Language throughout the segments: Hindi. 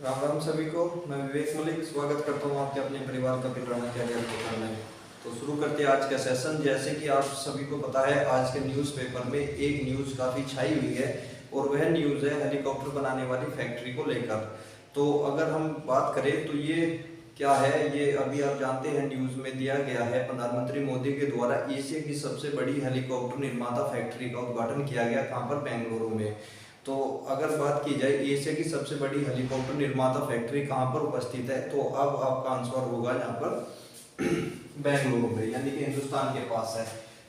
राम राम सभी को। मैं विवेक मलिक स्वागत करता हूँ आपके अपने परिवार का पिलराना कैरियर पोर्टल में। तो शुरू करते हैं आज का सेशन। जैसे कि आप सभी को पता है, आज के न्यूज़पेपर में एक न्यूज़ काफ़ी छाई हुई है और वह न्यूज़ है हेलीकॉप्टर बनाने वाली फैक्ट्री को लेकर। तो अगर हम बात करें तो ये क्या है, ये अभी आप जानते हैं न्यूज़ में दिया गया है, प्रधानमंत्री मोदी के द्वारा एशिया की सबसे बड़ी हेलीकॉप्टर निर्माता फैक्ट्री का उद्घाटन किया गया। कहाँ पर? बेंगलुरु में। तो अगर बात की जाए एशिया की सबसे बड़ी हेलीकॉप्टर निर्माता फैक्ट्री कहाँ पर उपस्थित है, तो अब आपका आंसर होगा यहाँ पर बेंगलुरु में, यानी कि हिंदुस्तान के पास है।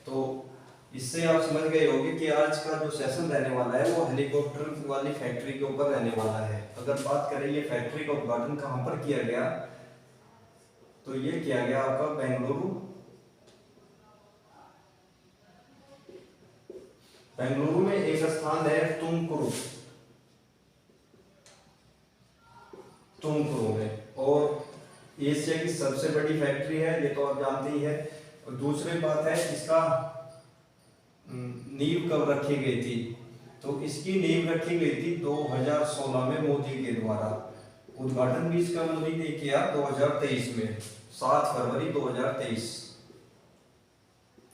तो इससे आप समझ गए होंगे कि आज का जो सेशन रहने वाला है वो हेलीकॉप्टर वाली फैक्ट्री के ऊपर रहने वाला है। अगर बात करें ये फैक्ट्री का उद्घाटन कहाँ पर किया गया, तो ये किया गया आपका बेंगलुरु में एक स्थान है तुमकुरु में, और एशिया की सबसे बड़ी फैक्ट्री है, ये तो आप जानते ही है। और दूसरी बात है इसका नींव कब रखी गई थी, तो इसकी नींव रखी गई थी 2016 में मोदी के द्वारा। उद्घाटन भी इसका मोदी ने किया 2023 में, 7 फरवरी 2023।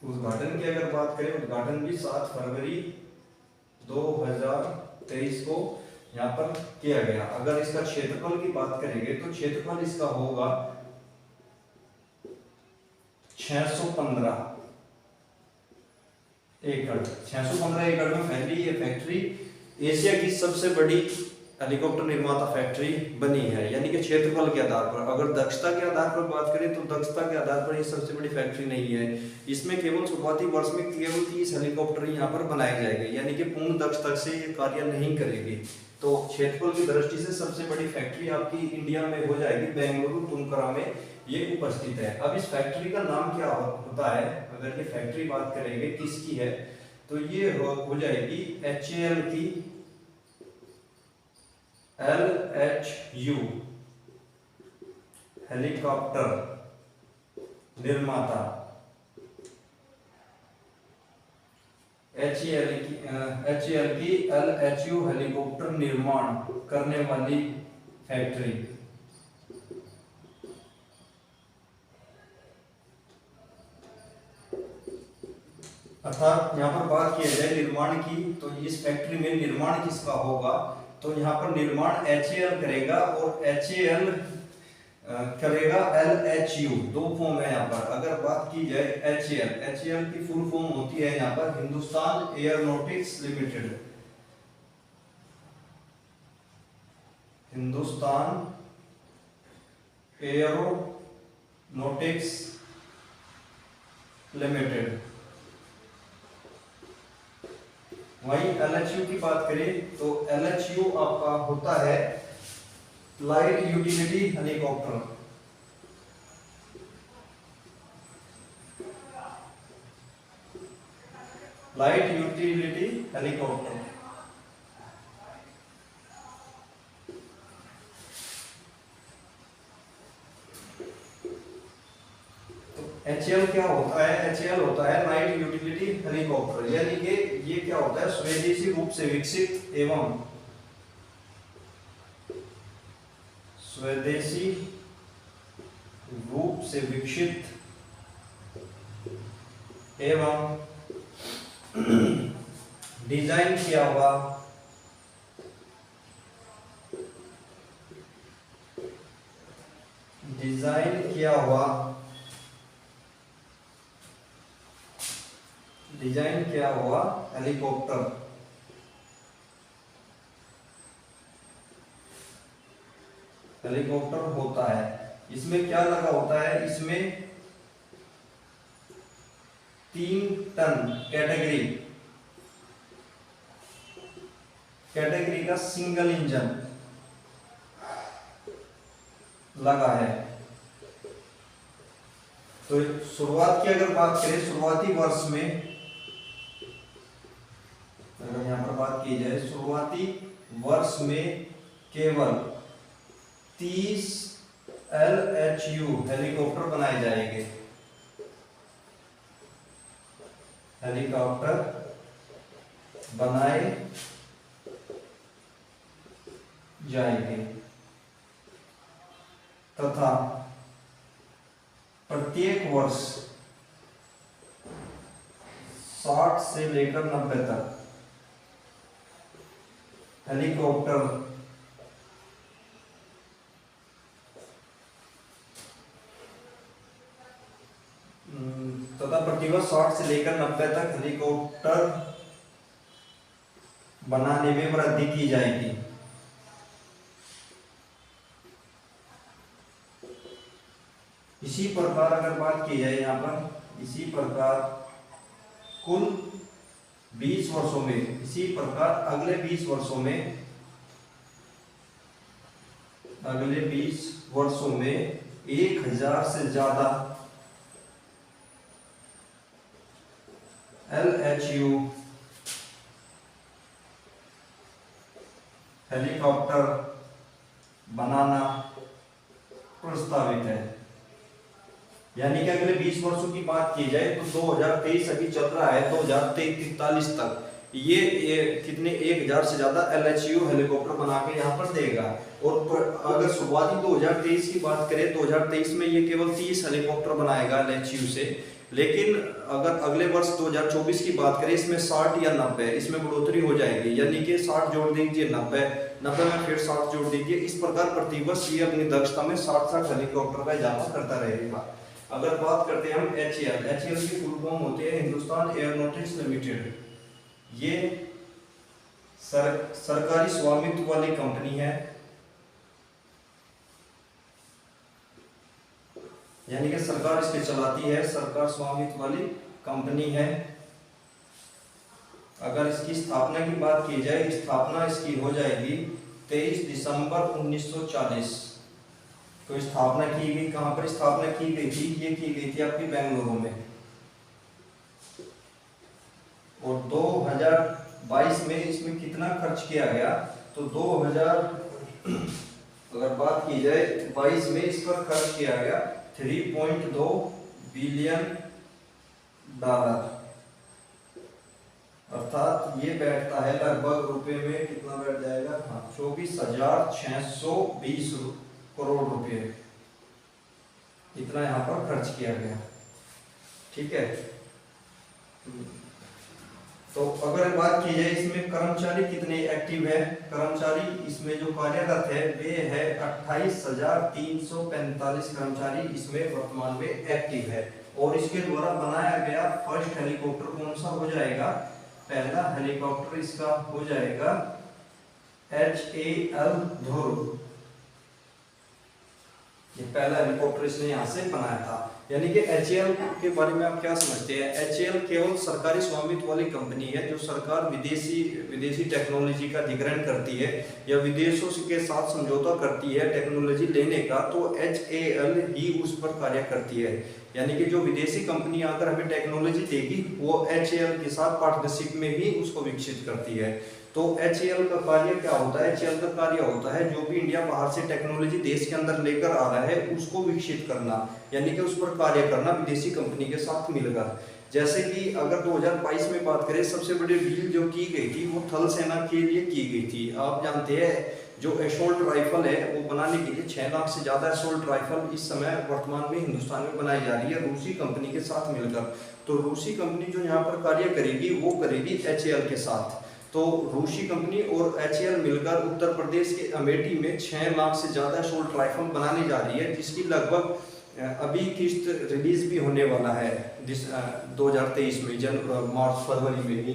उद्घाटन की अगर बात करें, उद्घाटन भी 7 फरवरी 2023 को यहाँ पर किया गया। अगर इसका क्षेत्रफल की बात करेंगे तो क्षेत्रफल इसका होगा 615 एकड़। 615 एकड़ में फैली ये फैक्ट्री एशिया की सबसे बड़ी हेलीकॉप्टर निर्माता फैक्ट्री बनी है, यानी कि क्षेत्रफल के आधार पर। अगर दक्षता के आधार पर बात करें तो दक्षता के आधार पर ये सबसे बड़ी फैक्ट्री नहीं है। इसमें केवल शुरुआती वर्ष में केवल 30 हेलीकॉप्टर यहाँ पर बनाए जाएंगे, यानी कि पूर्ण दक्षता से ये कार्य नहीं करेगी। तो क्षेत्रफल की दृष्टि से सबसे बड़ी फैक्ट्री आपकी इंडिया में हो जाएगी, बेंगलुरु तुमकुरु में ये उपस्थित है। अब इस फैक्ट्री का नाम क्या होता है, अगर ये फैक्ट्री बात करेंगे किसकी है, तो ये हो जाएगी HAL की, LHU हेलीकॉप्टर निर्माता। HAL की LHU हेलीकॉप्टर निर्माण करने वाली फैक्ट्री। अर्थात यहाँ पर बात किया जाए निर्माण की, तो इस फैक्ट्री में निर्माण किसका होगा, तो यहाँ पर निर्माण HAL करेगा और HAL करेगा LHU। दो फॉर्म है यहाँ पर। अगर बात की जाए HAL की फुल फॉर्म होती है यहाँ पर Hindustan aeronautics limited. Hindustan aeronautics limited. वहीं LHU की बात करें तो LHU आपका होता है light utility helicopter. Light utility helicopter. HAL क्या होता है? HAL होता है लाइट यूटिलिटी हेलीकॉप्टर, यानी कि ये क्या होता है, स्वदेशी रूप से विकसित एवं स्वदेशी रूप से विकसित एवं डिजाइन किया हुआ हेलीकॉप्टर होता है। इसमें क्या लगा होता है, इसमें 3 टन कैटेगरी का सिंगल इंजन लगा है। तो शुरुआत की अगर बात करें, शुरुआती वर्ष में अगर यहाँ पर बात की जाए, शुरुआती वर्ष में केवल 30 LHU हेलीकॉप्टर बनाए जाएंगे। हेलीकॉप्टर बनाए जाएंगे। तथा प्रत्येक वर्ष 60 से लेकर 90 तक हेलीकॉप्टर तथा प्रतिवर्ष 60 से लेकर 90 तक हेलीकॉप्टर बनाने में वृद्धि की जाएगी। इसी प्रकार अगर बात की जाए यहाँ पर, इसी प्रकार कुल 20 वर्षों में, इसी प्रकार अगले 20 वर्षों में, अगले 20 वर्षों में 1000 से ज्यादा LHU हेलीकॉप्टर बनाना प्रस्तावित है। यानी कि अगले 20 वर्षों की बात की जाए तो 2023 अभी चल रहा है, 2043 तक ये कितने 1000 से ज्यादा LHU हेलीकॉप्टर बना के यहाँ पर देगा। और अगर शुरुआती 2023 की बात करें, 2023 में ये केवल 30 हेलीकॉप्टर बनाएगा LHU से, लेकिन अगर अगले वर्ष 2024 की बात करें, इसमें 60 या 90 इसमें बढ़ोतरी हो जाएगी। यानी कि 60 जोड़ दीजिए 90 में फिर 60 जोड़ दीजिए, इस प्रकार प्रतिवर्ष ये अपनी दक्षता में 60 हेलीकॉप्टर का इजाफा करता रहेगा। अगर बात करते हैं हम HAL की फुल फॉर्म होती है हिंदुस्तान एयरोनॉटिक्स लिमिटेड। ये सरकारी स्वामित्व वाली कंपनी है, यानी कि सरकार इसके चलाती है, सरकार स्वामित्व वाली कंपनी है। अगर इसकी स्थापना की बात की जाए, स्थापना इसकी हो जाएगी 23 दिसंबर 1940। तो स्थापना की गई, कहां पर स्थापना की गई थी? ये की गई थी आपकी बेंगलुरु में। और 2022 में इसमें कितना खर्च किया गया? तो 2000 अगर बात की जाए 22 में इस पर खर्च किया गया 3.2 बिलियन डॉलर, अर्थात ये बैठता है लगभग रुपए में कितना बैठ जाएगा? 24,620 करोड़ रुपए, इतना यहाँ पर खर्च किया गया। ठीक है, तो अगर बात की जाए इसमें कर्मचारी कितने एक्टिव है? कर्मचारी इसमें जो कार्यरत है वे है 28,345 कर्मचारी इसमें वर्तमान में एक्टिव है। और इसके द्वारा बनाया गया फर्स्ट हेलीकॉप्टर कौन सा हो जाएगा? पहला हेलीकॉप्टर इसका हो जाएगा HAL ध्रुव। ये पहला हेलीकॉप्टर इसने यहाँ से बनाया था। यानी कि HAL के बारे में आप क्या समझते हैं? HAL केवल सरकारी स्वामित्व वाली कंपनी है जो सरकार विदेशी टेक्नोलॉजी का अधिग्रहण करती है या विदेशों के साथ समझौता करती है टेक्नोलॉजी लेने का, तो HAL ही उस पर कार्य करती है। यानी कि जो विदेशी कंपनी आकर हमें टेक्नोलॉजी देगी वो HAL के साथ पार्टनरशिप में ही उसको विकसित करती है। तो HAL का कार्य क्या होता है? HAL का कार्य होता है जो भी इंडिया बाहर से टेक्नोलॉजी देश के अंदर लेकर आ रहा है उसको विकसित करना, यानी कि उस पर कार्य करना विदेशी कंपनी के साथ मिलकर। जैसे कि अगर 2022 में बात करें, सबसे बड़ी डील जो की गई थी वो थल सेना के लिए की गई थी। आप जानते हैं जो एसोल्ट राइफल है वो बनाने के लिए 6 लाख से ज्यादा एसोल्ट राइफल इस समय वर्तमान में हिंदुस्तान में बनाई जा रही है रूसी कंपनी के साथ मिलकर। तो रूसी कंपनी जो यहाँ पर कार्य करेगी वो करेगी HAL के साथ। तो रूसी कंपनी और HAL मिलकर उत्तर प्रदेश के अमेठी में 6 लाख से ज्यादा एसोल्ट राइफल बनाने जा रही है, जिसकी लगभग अभी किस्त रिलीज भी होने वाला है 2023 में, मार्च फरवरी में ही।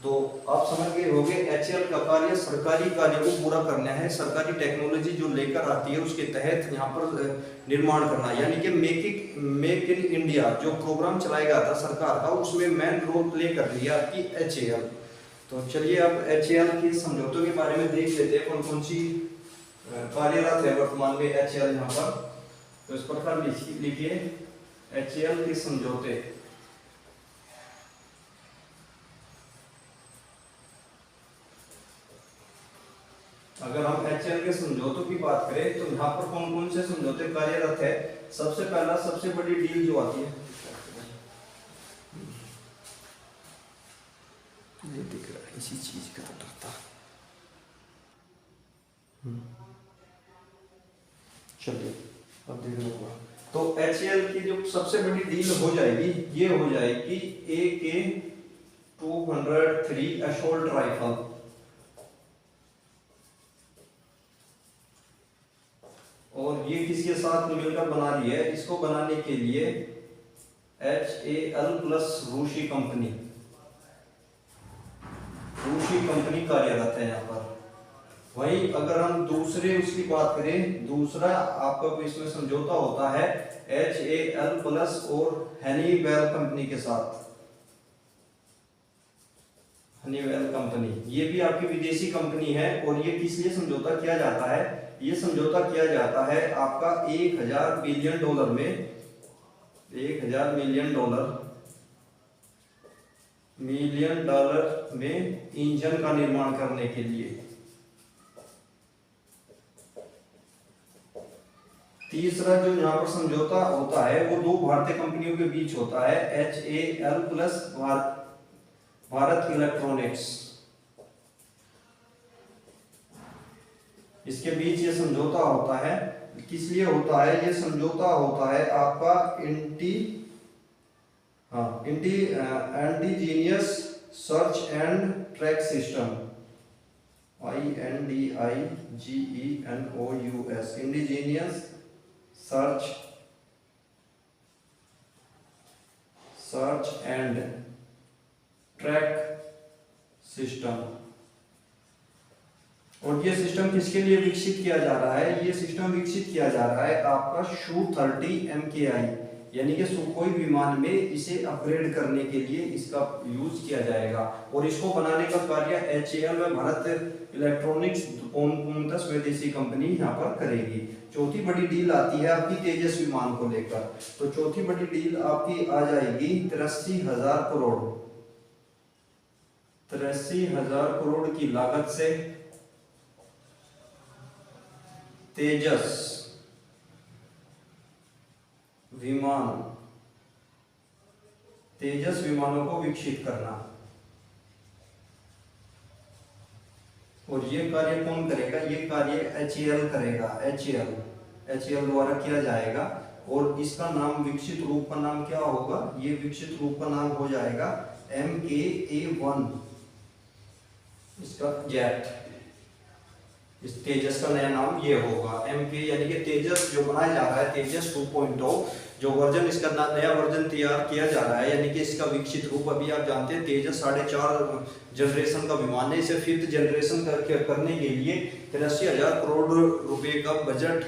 तो आप समझ गए होंगे HAL का कार्य सरकारी कार्य को पूरा करना है, सरकारी टेक्नोलॉजी जो लेकर आती है उसके तहत यहाँ पर निर्माण करना। यानी कि मेक इन इंडिया जो प्रोग्राम चलाया गया था सरकार का, उसमें मेन रोल प्ले कर रही है आपकी HAL। तो चलिए अब HAL के समझौतों के बारे में देख लेते हैं, कौन कौन सी कार्यरत है वर्तमान में HAL यहाँ पर। तो इस प्रकार लिखिए HAL के समझौते। अगर हम HAL के समझौतों की बात करें तो यहाँ पर कौन कौन से समझौते कार्यरत है? सबसे पहला सबसे बड़ी डील जो आती है, ये दिख रहा है इसी चीज का था। चलिए अब देख लो। तो HAL की जो सबसे बड़ी डील हो जाएगी, ये हो जाएगी AK-203 असॉल्ट राइफल। और ये किसके साथ मिलकर बना रही है? इसको बनाने के लिए HAL प्लस रूसी कंपनी कार्यरत है यहाँ पर। वहीं अगर हम दूसरे उसकी बात करें, दूसरा आपका कोई इसमें समझौता होता है HAL प्लस और हनीवेल कंपनी के साथ। हनीवेल कंपनी ये भी आपकी विदेशी कंपनी है। और ये किस लिए समझौता किया जाता है? ये समझौता किया जाता है आपका 1000 बिलियन डॉलर में, 1000 मिलियन डॉलर में इंजन का निर्माण करने के लिए। तीसरा जो यहाँ पर समझौता होता है वो दो भारतीय कंपनियों के बीच होता है, HAL प्लस भारत इलेक्ट्रॉनिक्स। इसके बीच ये समझौता होता है। किस लिए होता है? ये समझौता होता है आपका indigenous search and track system, INDIGENOUS, indigenous search and track system. और ये सिस्टम किसके लिए विकसित किया जा रहा है? ये सिस्टम विकसित किया जा रहा है आपका Su-30 MKI, यानी कि सुखोई विमान में इसे अपग्रेड करने के लिए इसका यूज किया जाएगा। और इसको बनाने का कार्य HAL व भारत इलेक्ट्रॉनिक्स पूर्णतः स्वदेशी कंपनी यहाँ पर करेगी। चौथी बड़ी डील आती है आपकी तेजस विमान को लेकर। तो चौथी बड़ी डील आपकी आ जाएगी 83,000 करोड़, 83,000 करोड़ की लागत से तेजस विमानों को विकसित करना। और ये कार्य कौन करेगा? ये कार्य HAL करेगा। HAL द्वारा किया जाएगा। और इसका नाम, विकसित रूप का नाम क्या होगा? ये विकसित रूप का नाम हो जाएगा MKA-1, इसका जेट। इस तेजस का नया नाम ये होगा MK, यानी कि तेजस जो बनाया जा रहा है, तेजस 2.0 जो वर्जन, इसका नया वर्जन तैयार किया जा रहा है। यानी कि इसका विकसित रूप, अभी आप जानते हैं तेजस 4.5 जनरेशन का विमान है। इसे 5th जनरेशन करने के लिए 83,000 करोड़ रुपए का बजट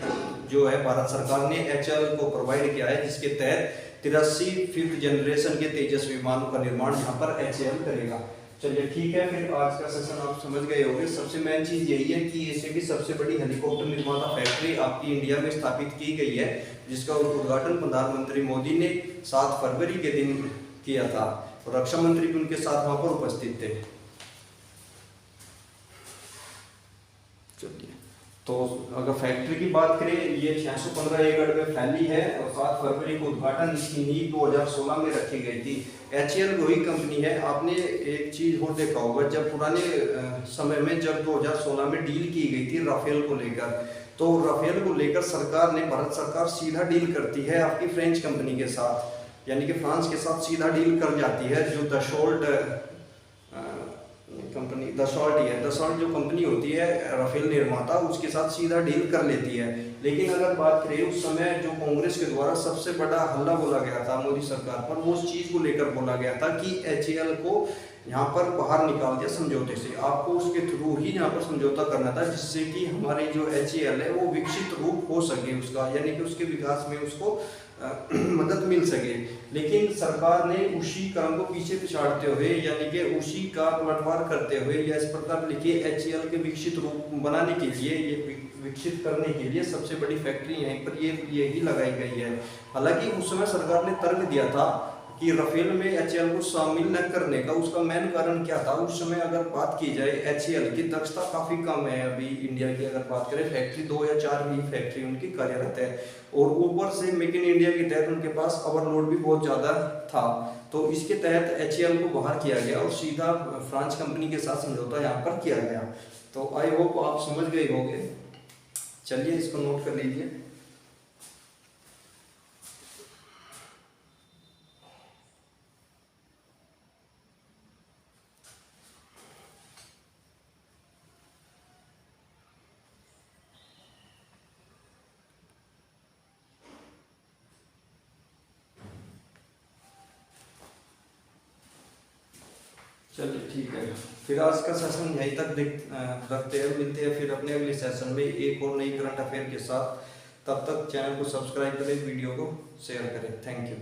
जो है भारत सरकार ने HAL को प्रोवाइड किया है, जिसके तहत 83 5th जनरेशन के तेजस विमानों का निर्माण यहाँ पर HAL करेगा। चलिए ठीक है, फिर आज का सेशन आप समझ गए होंगे। सबसे मेन चीज यही है कि एशिया की सबसे बड़ी हेलीकॉप्टर निर्माता फैक्ट्री आपकी इंडिया में स्थापित की गई है, जिसका उद्घाटन प्रधानमंत्री मोदी ने 7 फरवरी के दिन किया था। और रक्षा मंत्री भी उनके साथ वहां पर उपस्थित थे। चलिए, तो अगर फैक्ट्री की बात करें, ये 615 एकड़ में फैली है और 7 फरवरी को उद्घाटन इसकी नींव 2016 में रखी गई थी। HAL वही कंपनी है। आपने एक चीज और देखा होगा, जब पुराने समय में जब 2016 में डील की गई थी राफेल को लेकर, तो राफेल को लेकर सरकार ने, भारत सरकार सीधा डील करती है आपकी फ्रेंच कंपनी के साथ, यानी कि फ्रांस के साथ सीधा डील कर जाती है। जो दसॉल्ट कंपनी, दसॉल्ट जो कंपनी होती है राफेल निर्माता, उसके साथ सीधा डील कर लेती है। लेकिन अगर बात करें उस समय जो कांग्रेस के द्वारा सबसे बड़ा हल्ला बोला गया था मोदी सरकार पर, वो उस चीज को लेकर बोला गया था कि HAL को यहाँ पर बाहर निकाल दिया समझौते से। आपको उसके थ्रू ही यहाँ पर समझौता करना था, जिससे कि हमारे जो HAL है वो विकसित रूप हो सके उसका, यानी कि उसके विकास में उसको मदद मिल सके। लेकिन सरकार ने उसी काम को पीछे पिछाड़ते हुए, यानी कि उसी का पलटवार करते हुए, या इस प्रकार लिखिए HAL के विकसित रूप बनाने के लिए, ये विकसित करने के लिए सबसे बड़ी फैक्ट्री यहीं पर यही लगाई गई है। हालांकि उस समय सरकार ने तर्क दिया था कि राफेल में HAL को शामिल न करने का। उसका मेन कारण क्या था? उस समय अगर बात की जाए, HAL की दक्षता काफी कम है अभी इंडिया की। अगर बात करें, फैक्ट्री 2 या 4 ही फैक्ट्री उनकी कार्यरत है, और ऊपर से मेक इन इंडिया के तहत उनके पास ओवरलोड भी बहुत ज्यादा था। तो इसके तहत HAL को बाहर किया गया और सीधा फ्रांस कंपनी के साथ समझौता यहाँ पर किया गया। तो आई होप आप समझ गए होंगे। चलिए, इसको नोट कर लीजिए। चलिए ठीक है, फिर आज का सेशन यहीं तक रखते हैं। मिलते हैं फिर अपने अगले सेशन में एक और नई करंट अफेयर के साथ। तब तक चैनल को सब्सक्राइब करें, वीडियो को शेयर करें। Thank you.